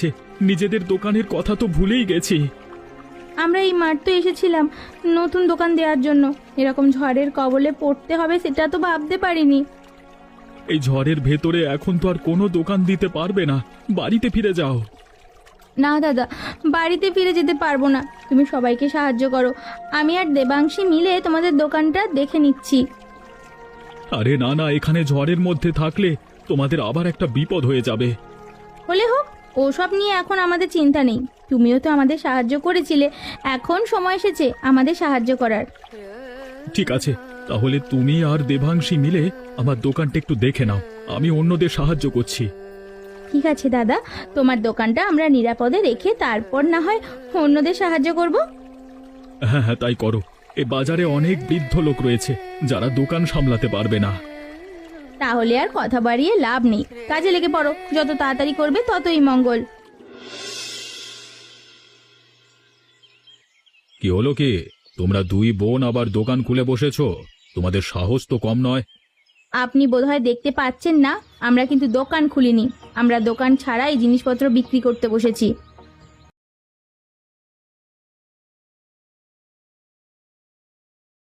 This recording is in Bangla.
লাগছে। নিজেদের দোকানের কথা তো ভুলেই গেছি। আমরা এই মাত্র এসেছিলাম নতুন দোকান দেওয়ার জন্য, এরকম ঝড়ের কবলে পড়তে হবে সেটা তো ভাবতে পারিনি। এই ঝড়ের ভেতরে এখন তো আর কোনো দোকান দিতে পারবে না। বাড়িতে ফিরে যাও। না দাদা, বাড়িতে ফিরে যেতে পারবো না। তুমি সবাইকে সাহায্য করো, আমি আর দেবাংশী মিলে তোমাদের দোকানটা দেখে নিচ্ছি। আরে না না, এখানে ঝড়ের মধ্যে থাকলে তোমাদের আবার একটা বিপদ হয়ে যাবে। হলে হোক, ওসব নিয়ে এখন আমাদের চিন্তা নেই। তুমিও তো আমাদের সাহায্য করেছিলে, এখন সময় এসেছে আমাদের সাহায্য করার। ঠিক আছে, তাহলে তুমি আর দেবাংশী মিলে আমার দোকানটা একটু দেখে নাও, আমি অন্যদের সাহায্য করছি। ঠিক আছে দাদা, তোমার দোকানটা আমরা নিরাপদে রেখে তারপর না হয় অন্যদের সাহায্য করব। হ্যাঁ হ্যাঁ, তাই করো। এ বাজারে অনেক বৃদ্ধ লোক রয়েছে যারা দোকান সামলাতে পারবে না। তাহলে আর কথা বাড়িয়ে লাভ নেই, কাজে লেগে পড়ো। যত তাড়াতাড়ি করবে ততই মঙ্গল। কি হলো কি? তোমরা দুই বোন আবার দোকান খুলে বসেছো? তোমাদের সাহস তো কম নয়। আপনি বোধহয় দেখতে পাচ্ছেন না, আমরা কিন্তু দোকান খুলিনি। আমরা দোকান ছাড়াই জিনিসপত্র বিক্রি করতে বসেছি।